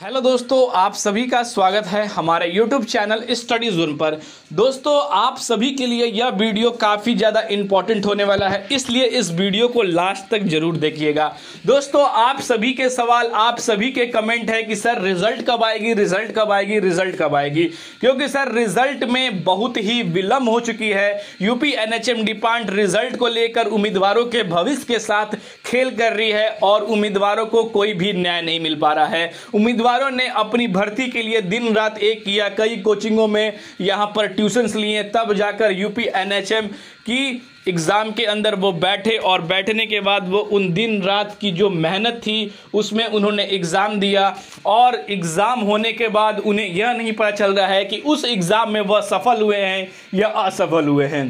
Hello दोस्तों, आप सभी का स्वागत है हमारे YouTube चैनल स्टडी जोन पर। दोस्तों, आप सभी के लिए यह वीडियो काफ़ी ज़्यादा इम्पोर्टेंट होने वाला है, इसलिए इस वीडियो को लास्ट तक जरूर देखिएगा। दोस्तों, आप सभी के सवाल, आप सभी के कमेंट है कि सर रिजल्ट कब आएगी, रिजल्ट कब आएगी, रिजल्ट कब आएगी। क्योंकि सर रिजल्ट में बहुत ही विलम्ब हो चुकी है। यूपी एनएचएम डिपार्टमेंट रिजल्ट को लेकर उम्मीदवारों के भविष्य के साथ खेल कर रही है और उम्मीदवारों को कोई भी न्याय नहीं मिल पा रहा है। उम्मीदवारों ने अपनी भर्ती के लिए दिन रात एक किया, कई कोचिंगों में यहां पर ट्यूशंस लिए, तब जाकर यूपी एनएचएम की एग्जाम के अंदर वो बैठे और बैठने के बाद वो उन दिन रात की जो मेहनत थी उसमें उन्होंने एग्जाम दिया और एग्जाम होने के बाद उन्हें यह नहीं पता चल रहा है कि उस एग्जाम में वह सफल हुए हैं या असफल हुए हैं।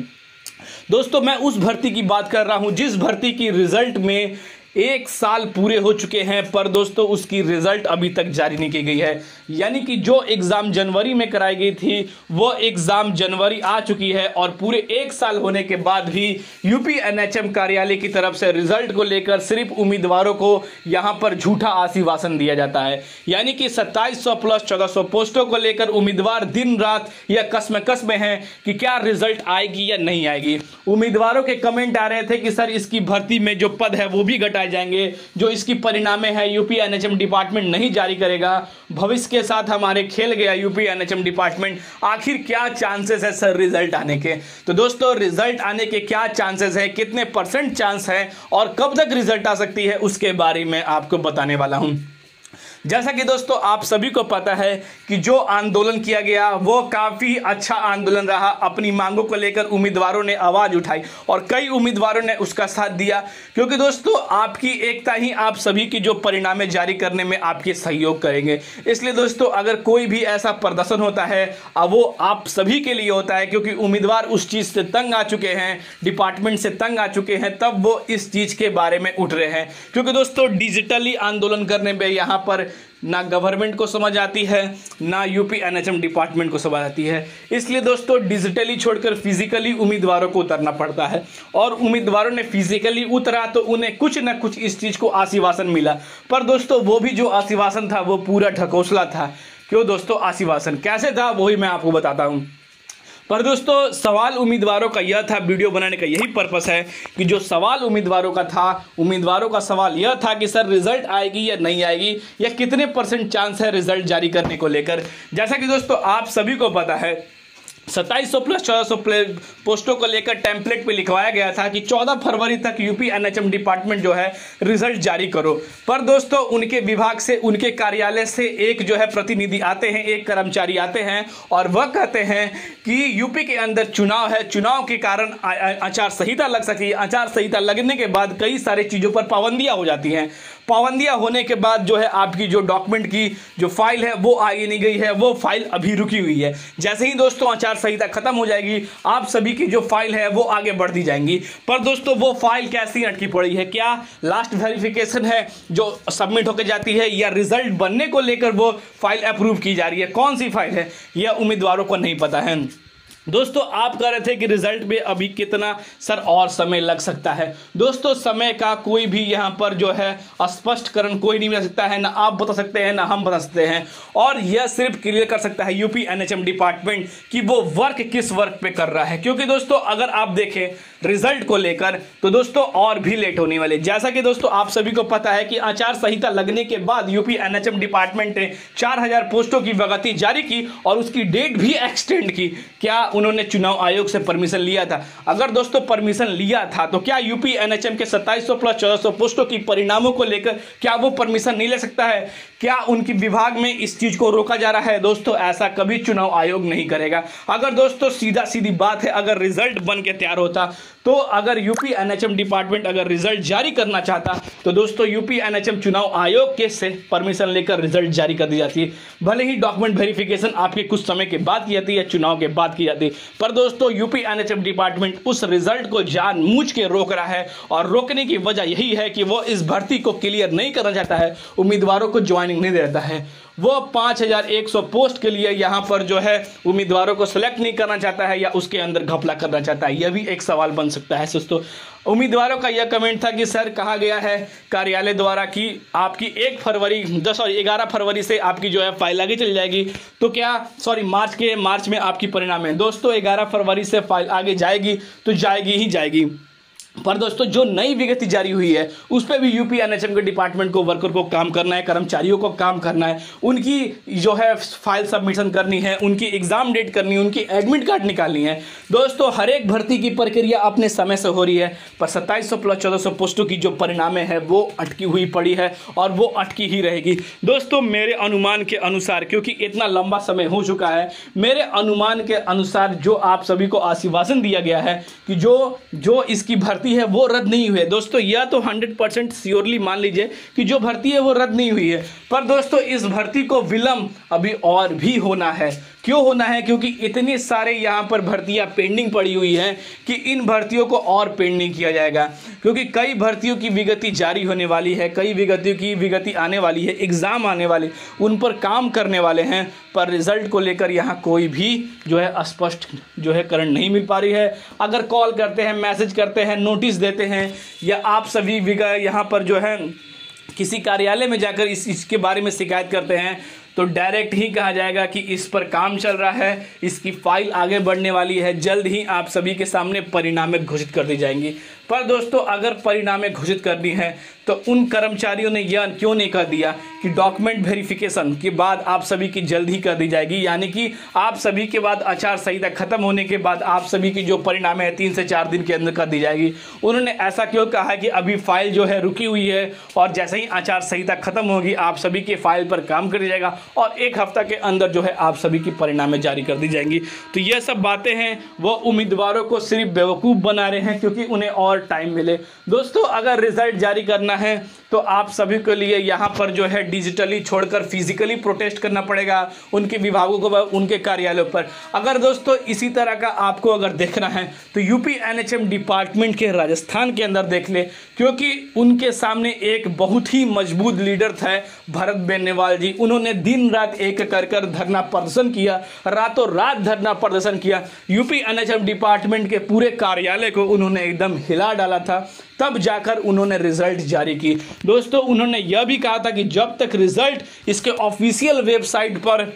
दोस्तों, मैं उस भर्ती की बात कर रहा हूं जिस भर्ती की रिजल्ट में 1 साल पूरे हो चुके हैं, पर दोस्तों उसकी रिजल्ट अभी तक जारी नहीं की गई है। यानी कि जो एग्जाम जनवरी में कराई गई थी वो एग्जाम जनवरी आ चुकी है और पूरे 1 साल होने के बाद भी यूपी एनएचएम कार्यालय की तरफ से रिजल्ट को लेकर सिर्फ उम्मीदवारों को यहां पर झूठा आश्वासन दिया जाता है। यानी कि 2700 प्लस 1400 पोस्टों को लेकर उम्मीदवार दिन रात या कसम में हैं कि क्या रिजल्ट आएगी या नहीं आएगी। उम्मीदवारों के कमेंट आ रहे थे कि सर इसकी भर्ती में जो पद है वो भी घटाए जाएंगे, जो इसकी परिणामें है यूपी एनएचएम डिपार्टमेंट नहीं जारी करेगा। भविष्य के साथ हमारे खेल गया यूपी एनएचएम डिपार्टमेंट। आखिर क्या चांसेस है सर रिजल्ट आने के? तो दोस्तों, रिजल्ट आने के क्या चांसेस है, कितने % चांस है और कब तक रिजल्ट आ सकती है, उसके बारे में आपको बताने वाला हूं। जैसा कि दोस्तों आप सभी को पता है कि जो आंदोलन किया गया वो काफ़ी अच्छा आंदोलन रहा। अपनी मांगों को लेकर उम्मीदवारों ने आवाज़ उठाई और कई उम्मीदवारों ने उसका साथ दिया, क्योंकि दोस्तों आपकी एकता ही आप सभी की जो परिणामें जारी करने में आपके सहयोग करेंगे। इसलिए दोस्तों अगर कोई भी ऐसा प्रदर्शन होता है वो आप सभी के लिए होता है, क्योंकि उम्मीदवार उस चीज़ से तंग आ चुके हैं, डिपार्टमेंट से तंग आ चुके हैं, तब वो इस चीज़ के बारे में उठ रहे हैं। क्योंकि दोस्तों डिजिटली आंदोलन करने में यहाँ पर ना गवर्नमेंट को समझ आती है, ना यूपी एनएचएम डिपार्टमेंट को समझ आती है। इसलिए दोस्तों डिजिटली छोड़कर फिजिकली उम्मीदवारों को उतरना पड़ता है और उम्मीदवारों ने फिजिकली उतरा तो उन्हें कुछ ना कुछ इस चीज़ को आश्वासन मिला। पर दोस्तों वो भी जो आश्वासन था वो पूरा ढकोसला था। क्यों दोस्तों? आश्वासन कैसे था वही मैं आपको बताता हूँ। पर दोस्तों सवाल उम्मीदवारों का यह था, वीडियो बनाने का यही पर्पस है कि जो सवाल उम्मीदवारों का था, उम्मीदवारों का सवाल यह था कि सर रिजल्ट आएगी या नहीं आएगी, या कितने % चांस है रिजल्ट जारी करने को लेकर। जैसा कि दोस्तों आप सभी को पता है 2700 प्लस 1400 पोस्टों को लेकर टेम्पलेट पे लिखवाया गया था कि 14 फरवरी तक यूपी एनएचएम डिपार्टमेंट जो है रिजल्ट जारी करो। पर दोस्तों उनके विभाग से, उनके कार्यालय से एक जो है प्रतिनिधि आते हैं, एक कर्मचारी आते हैं और वह कहते हैं कि यूपी के अंदर चुनाव है, चुनाव के कारण आचार संहिता लग सकती है। आचार संहिता लगने के बाद कई सारी चीज़ों पर पाबंदियाँ हो जाती हैं। पाबंदियाँ होने के बाद जो है आपकी जो डॉक्यूमेंट की जो फाइल है वो आगे नहीं गई है, वो फाइल अभी रुकी हुई है। जैसे ही दोस्तों आचार संहिता खत्म हो जाएगी आप सभी की जो फाइल है वो आगे बढ़ दी जाएंगी। पर दोस्तों वो फाइल कैसी अटकी पड़ी है? क्या लास्ट वेरिफिकेशन है जो सबमिट होकर जाती है, या रिजल्ट बनने को लेकर वो फाइल अप्रूव की जा रही है? कौन सी फाइल है यह उम्मीदवारों को नहीं पता है। दोस्तों आप कह रहे थे कि रिजल्ट में अभी कितना सर और समय लग सकता है। दोस्तों समय का कोई भी यहाँ पर जो है स्पष्टकरण कोई नहीं मिल सकता है, ना आप बता सकते हैं ना हम बता सकते हैं। और यह सिर्फ क्लियर कर सकता है यूपी एनएचएम डिपार्टमेंट कि वो वर्क किस वर्क पे कर रहा है। क्योंकि दोस्तों अगर आप देखें रिजल्ट को लेकर तो दोस्तों और भी लेट होने वाले। जैसा कि दोस्तों आप सभी को पता है कि आचार संहिता लगने के बाद यूपी एनएचएम डिपार्टमेंट ने 4000 पोस्टों की विज्ञप्ति जारी की और उसकी डेट भी एक्सटेंड की। क्या उन्होंने चुनाव आयोग से परमिशन लिया था? अगर दोस्तों परमिशन लिया था तो क्या यूपी एनएचएम के 2700 प्लस 1400 पोस्टों की परिणामों को लेकर क्या वो परमिशन नहीं ले सकता है? क्या उनकी विभाग में इस चीज को रोका जा रहा है? दोस्तों ऐसा कभी चुनाव आयोग नहीं करेगा। अगर दोस्तों सीधी बात है, अगर रिजल्ट बन के तैयार होता तो अगर यूपी एनएचएम डिपार्टमेंट अगर रिजल्ट जारी करना चाहता तो दोस्तों यूपी एनएचएम चुनाव आयोग के से परमिशन लेकर रिजल्ट जारी कर दी जाती है। भले ही डॉक्यूमेंट वेरिफिकेशन आपके कुछ समय के बाद की जाती है, चुनाव के बाद की जाती है, पर दोस्तों यूपी एनएचएम डिपार्टमेंट उस रिजल्ट को जानबूझ के रोक रहा है। और रोकने की वजह यही है कि वो इस भर्ती को क्लियर नहीं करना चाहता है, उम्मीदवारों को ज्वाइनिंग नहीं देता है। वो 5100 पोस्ट के लिए यहाँ पर जो है उम्मीदवारों को सिलेक्ट नहीं करना चाहता है या उसके अंदर घपला करना चाहता है। यह भी एक सवाल बन सकता है दोस्तों। उम्मीदवारों का यह कमेंट था कि सर कहा गया है कार्यालय द्वारा कि आपकी 11 फरवरी से आपकी जो है फाइल आगे चल जाएगी, तो क्या मार्च में आपकी परिणाम है। दोस्तों 11 फरवरी से फाइल आगे जाएगी तो जाएगी ही जाएगी, पर दोस्तों जो नई विज्ञप्ति जारी हुई है उस पर भी यूपी एनएचएम के डिपार्टमेंट को, वर्कर को काम करना है, कर्मचारियों को काम करना है, उनकी जो है फाइल सबमिशन करनी है, उनकी एग्जाम डेट करनी है, उनकी एडमिट कार्ड निकालनी है। दोस्तों हर एक भर्ती की प्रक्रिया अपने समय से हो रही है, पर 2700 प्लस 1400 पोस्टों की जो परिणामें है वो अटकी हुई पड़ी है और वो अटकी ही रहेगी। दोस्तों मेरे अनुमान के अनुसार, क्योंकि इतना लंबा समय हो चुका है, मेरे अनुमान के अनुसार जो आप सभी को आश्वासन दिया गया है कि जो इसकी भर्ती है वो रद्द नहीं हुई है। दोस्तों यह तो 100% श्योरली मान लीजिए कि जो भर्ती है वो रद्द नहीं हुई है, पर दोस्तों इस भर्ती को विलंब अभी और भी होना है। क्यों होना है? क्योंकि इतने सारे यहाँ पर भर्तियां पेंडिंग पड़ी हुई हैं कि इन भर्तियों को और पेंडिंग किया जाएगा, क्योंकि कई भर्तियों की विज्ञप्ति जारी होने वाली है, कई विज्ञप्तियों की विज्ञप्ति आने वाली है, एग्जाम आने वाले, उन पर काम करने वाले हैं, पर रिजल्ट को लेकर यहाँ कोई भी जो है स्पष्ट जो है करंट नहीं मिल पा रही है। अगर कॉल करते हैं, मैसेज करते हैं, नोटिस देते हैं, या आप सभी यहाँ पर जो है किसी कार्यालय में जाकर इसके बारे में शिकायत करते हैं, तो डायरेक्ट ही कहा जाएगा कि इस पर काम चल रहा है, इसकी फाइल आगे बढ़ने वाली है, जल्द ही आप सभी के सामने परिणामें घोषित कर दी जाएंगी। पर दोस्तों अगर परिणामें घोषित करनी है तो उन कर्मचारियों ने यह क्यों नहीं कर दिया कि डॉक्यूमेंट वेरिफिकेशन के बाद आप सभी की जल्द ही कर दी जाएगी, यानी कि आप सभी के बाद आचार संहिता खत्म होने के बाद आप सभी की जो परिणाम है 3 से 4 दिन के अंदर कर दी जाएगी। उन्होंने ऐसा क्यों कहा कि अभी फाइल जो है रुकी हुई है और जैसे ही आचार संहिता खत्म होगी आप सभी के फाइल पर काम कर दिया जाएगा और 1 हफ्ता के अंदर जो है आप सभी की परिणामें जारी कर दी जाएंगी। तो ये सब बातें हैं वो उम्मीदवारों को सिर्फ बेवकूफ़ बना रहे हैं क्योंकि उन्हें और टाइम मिले। दोस्तों अगर रिजल्ट जारी करना है तो आप सभी के लिए यहाँ पर जो है डिजिटली छोड़कर फिजिकली प्रोटेस्ट करना पड़ेगा उनके विभागों को, उनके कार्यालयों पर। अगर दोस्तों इसी तरह का आपको अगर देखना है तो यूपी एनएचएम डिपार्टमेंट के राजस्थान के अंदर देख ले, क्योंकि उनके सामने एक बहुत ही मजबूत लीडर था भरत बेनीवाल जी। उन्होंने दिन रात एक कर धरना प्रदर्शन किया, रातों रात धरना प्रदर्शन किया, यूपी एनएचएम डिपार्टमेंट के पूरे कार्यालय को उन्होंने एकदम हिला डाला था, तब जाकर उन्होंने रिजल्ट जारी की। दोस्तों उन्होंने यह भी कहा था कि जब तक रिजल्ट इसके ऑफिशियल वेबसाइट पर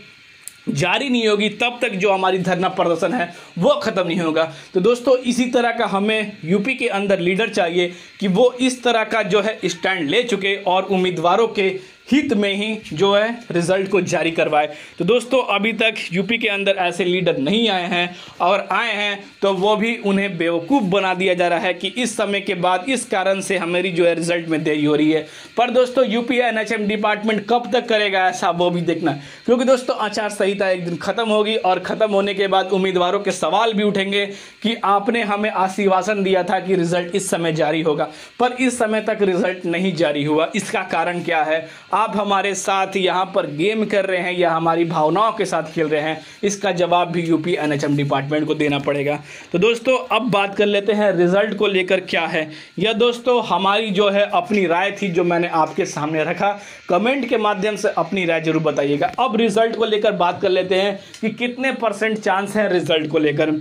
जारी नहीं होगी तब तक जो हमारी धरना प्रदर्शन है वो खत्म नहीं होगा। तो दोस्तों इसी तरह का हमें यूपी के अंदर लीडर चाहिए कि वो इस तरह का जो है स्टैंड ले चुके और उम्मीदवारों के हित में ही जो है रिजल्ट को जारी करवाए। तो दोस्तों अभी तक यूपी के अंदर ऐसे लीडर नहीं आए हैं, और आए हैं तो वो भी उन्हें बेवकूफ़ बना दिया जा रहा है कि इस समय के बाद इस कारण से हमारी जो है रिजल्ट में देरी हो रही है। पर दोस्तों यूपी एनएचएम डिपार्टमेंट कब तक करेगा ऐसा वो भी देखना, क्योंकि दोस्तों आचार संहिता एक दिन खत्म होगी और ख़त्म होने के बाद उम्मीदवारों के सवाल भी उठेंगे कि आपने हमें आश्वासन दिया था कि रिजल्ट इस समय जारी होगा, पर इस समय तक रिजल्ट नहीं जारी हुआ, इसका कारण क्या है? आप हमारे साथ यहाँ पर गेम कर रहे हैं या हमारी भावनाओं के साथ खेल रहे हैं? इसका जवाब भी यूपी एनएचएम डिपार्टमेंट को देना पड़ेगा। तो दोस्तों अब बात कर लेते हैं रिजल्ट को लेकर क्या है। यह दोस्तों हमारी जो है अपनी राय थी जो मैंने आपके सामने रखा, कमेंट के माध्यम से अपनी राय जरूर बताइएगा। अब रिजल्ट को लेकर बात कर लेते हैं कि कितने % चांस है रिजल्ट को लेकर।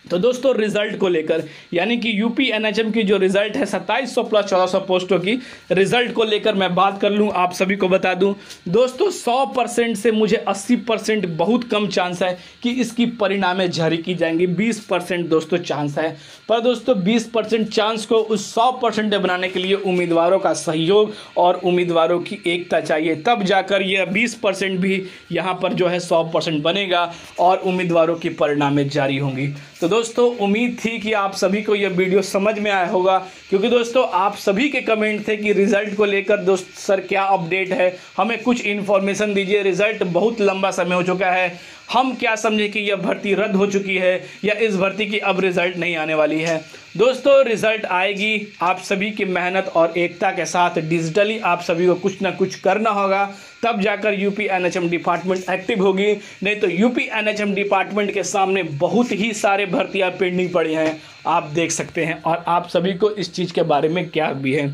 तो दोस्तों रिजल्ट को लेकर यानी कि यूपी एनएचएम की जो रिजल्ट है 2700 प्लस 1400 पोस्टों की रिजल्ट को लेकर मैं बात कर लूं, आप सभी को बता दूं दोस्तों 100% से मुझे 80% बहुत कम चांस है कि इसकी परिणामें जारी की जाएंगी। 20% दोस्तों चांस है, पर दोस्तों 20% चांस को उस 100% बनाने के लिए उम्मीदवारों का सहयोग और उम्मीदवारों की एकता चाहिए, तब जाकर यह 20% भी यहाँ पर जो है 100% बनेगा और उम्मीदवारों की परिणामें जारी होंगी। तो दोस्तों उम्मीद थी कि आप सभी को यह वीडियो समझ में आया होगा, क्योंकि दोस्तों आप सभी के कमेंट थे कि रिजल्ट को लेकर दोस्त सर क्या अपडेट है, हमें कुछ इन्फॉर्मेशन दीजिए, रिजल्ट बहुत लंबा समय हो चुका है, हम क्या समझे कि यह भर्ती रद्द हो चुकी है या इस भर्ती की अब रिजल्ट नहीं आने वाली है। दोस्तों रिजल्ट आएगी, आप सभी की मेहनत और एकता के साथ डिजिटली आप सभी को कुछ ना कुछ करना होगा, तब जाकर यूपी एनएचएम डिपार्टमेंट एक्टिव होगी। नहीं तो यूपी एनएचएम डिपार्टमेंट के सामने बहुत ही सारे भर्तियां पेंडिंग पड़ी हैं, आप देख सकते हैं, और आप सभी को इस चीज़ के बारे में क्या भी है।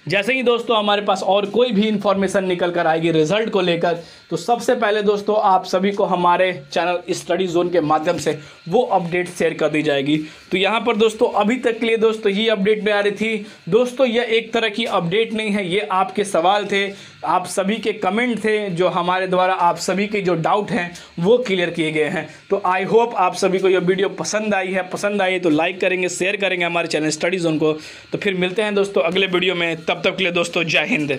जैसे ही दोस्तों हमारे पास और कोई भी इंफॉर्मेशन निकल कर आएगी रिजल्ट को लेकर, तो सबसे पहले दोस्तों आप सभी को हमारे चैनल स्टडी जोन के माध्यम से वो अपडेट शेयर कर दी जाएगी। तो यहाँ पर दोस्तों अभी तक के लिए दोस्तों ये अपडेट में आ रही थी। दोस्तों यह एक तरह की अपडेट नहीं है, ये आपके सवाल थे, आप सभी के कमेंट थे, जो हमारे द्वारा आप सभी के जो डाउट हैं वो क्लियर किए गए हैं। तो आई होप आप सभी को यह वीडियो पसंद आई है। पसंद आई तो लाइक करेंगे, शेयर करेंगे हमारे चैनल स्टडी जोन को। तो फिर मिलते हैं दोस्तों अगले वीडियो में, तब तक के लिए दोस्तों जय हिंद।